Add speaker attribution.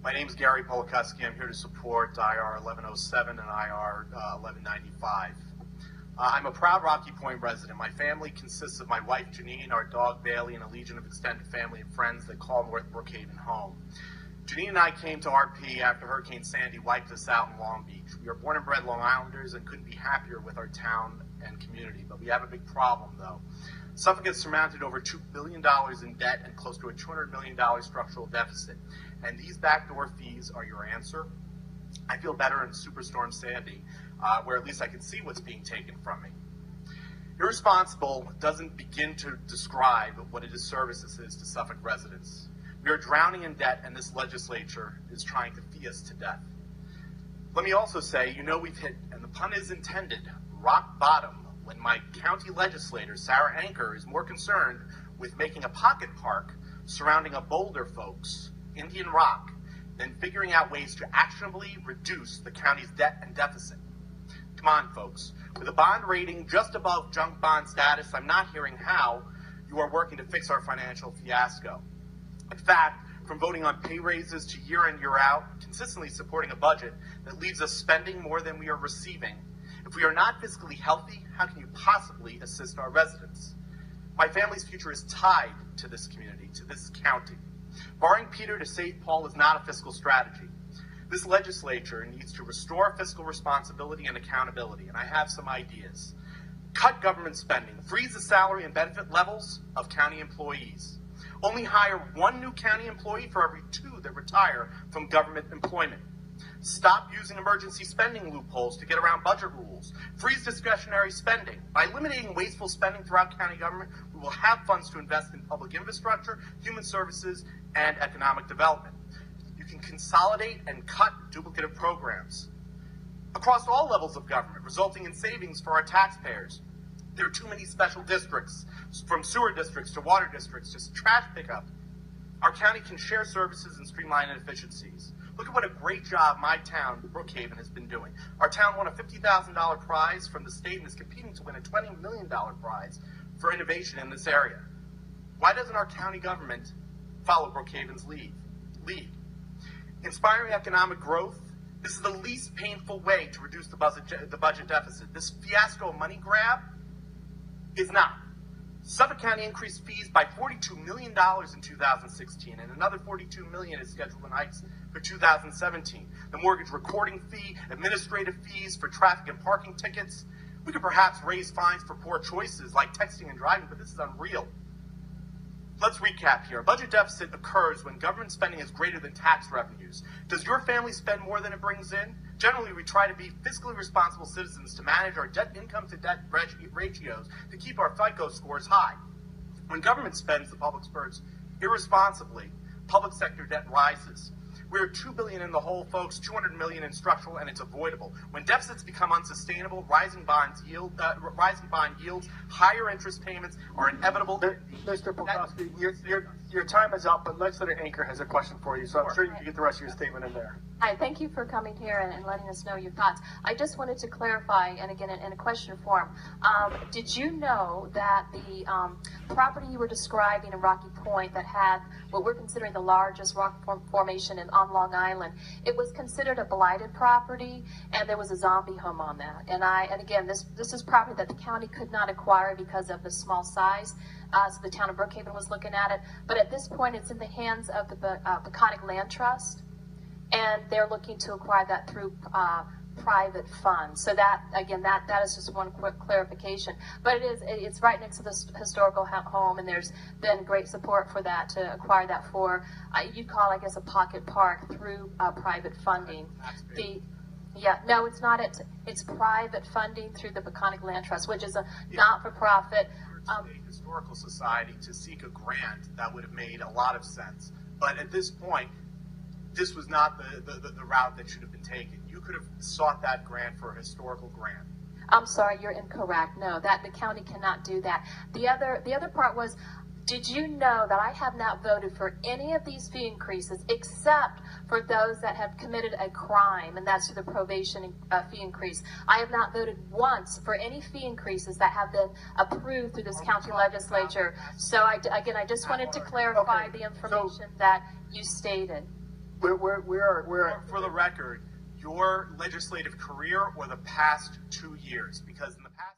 Speaker 1: My name is Gary Pollakusky. I'm here to support IR 1107 and IR 1195. I'm a proud Rocky Point resident. My family consists of my wife Janine, our dog Bailey, and a legion of extended family and friends that call North Brookhaven home. Janine and I came to RP after Hurricane Sandy wiped us out in Long Beach. We are born and bred Long Islanders and couldn't be happier with our town and community, but we have a big problem though. Suffolk has surmounted over $2 billion in debt and close to a $200 million structural deficit. And these backdoor fees are your answer. I feel better in Superstorm Sandy, where at least I can see what's being taken from me. Irresponsible doesn't begin to describe what a disservice this is to Suffolk residents. We are drowning in debt, and this legislature is trying to fee us to death. Let me also say, we've hit, and the pun is intended, rock bottom when my county legislator, Sarah Anker, is more concerned with making a pocket park surrounding a Boulder folks, Indian Rock, than figuring out ways to actionably reduce the county's debt and deficit. Come on, folks. With a bond rating just above junk bond status, I'm not hearing how you are working to fix our financial fiasco. In fact, from voting on pay raises to year in, year out, consistently supporting a budget that leaves us spending more than we are receiving, if we are not fiscally healthy, how can you possibly assist our residents? My family's future is tied to this community, to this county. Barring Peter to save Paul is not a fiscal strategy. This legislature needs to restore fiscal responsibility and accountability, and I have some ideas. Cut government spending, freeze the salary and benefit levels of county employees. Only hire one new county employee for every 2 that retire from government employment. Stop using emergency spending loopholes to get around budget rules. Freeze discretionary spending. By eliminating wasteful spending throughout county government, we will have funds to invest in public infrastructure, human services, and economic development. You can consolidate and cut duplicative programs across all levels of government, resulting in savings for our taxpayers. There are too many special districts, from sewer districts to water districts, just trash pickup. Our county can share services and streamline inefficiencies. Look at what a great job my town, Brookhaven, has been doing. Our town won a $50,000 prize from the state and is competing to win a $20 million prize for innovation in this area. Why doesn't our county government follow Brookhaven's lead? Inspiring economic growth. This is the least painful way to reduce the budget deficit. This fiasco money grab is not. Suffolk County increased fees by $42 million in 2016, and another $42 million is scheduled in hikes for 2017. The mortgage recording fee, administrative fees for traffic and parking tickets. We could perhaps raise fines for poor choices like texting and driving, but this is unreal. Let's recap here. A budget deficit occurs when government spending is greater than tax revenues. Does your family spend more than it brings in? Generally, we try to be fiscally responsible citizens to manage our debt income to debt ratios to keep our FICO scores high. When government spends, the public spends irresponsibly. Public sector debt rises. We're $2 billion in the hole, folks, $200 million in structural, and it's avoidable. When deficits become unsustainable, rising bond yields, higher interest payments are inevitable.
Speaker 2: Mr. Pollakusky, your time is up, but Legislator Anker has a question for you, so I'm sure you can get the rest of your statement in there.
Speaker 3: Hi, thank you for coming here and letting us know your thoughts. I just wanted to clarify, and again, in a question form, did you know that the property you were describing in Rocky Point that had what we're considering the largest rock formation on Long Island, it was considered a blighted property, and there was a zombie home on that. And again, this is property that the county could not acquire because of the small size. So the town of Brookhaven was looking at it, but at this point, it's in the hands of the Pollakusky Land Trust, and they're looking to acquire that through private funds. So that, again, that is just one quick clarification. But it's right next to this historical home, and there's been great support for that, to acquire that for, you'd call, I guess, a pocket park through private funding. No, it's not. It's private funding through the Pollakusky Land Trust, which is a not-for-profit.
Speaker 1: The Historical Society to seek a grant that would have made a lot of sense. But at this point, this was not the route that should have been taken. You could have sought that grant for a historical grant.
Speaker 3: I'm sorry, you're incorrect. No, the county cannot do that. The other part was, did you know that I have not voted for any of these fee increases except for those that have committed a crime, and that's through the probation fee increase. I have not voted once for any fee increases that have been approved through this county legislature. So I just wanted to clarify the information that you stated.
Speaker 1: For the record, your legislative career or the past 2 years? Because in the past.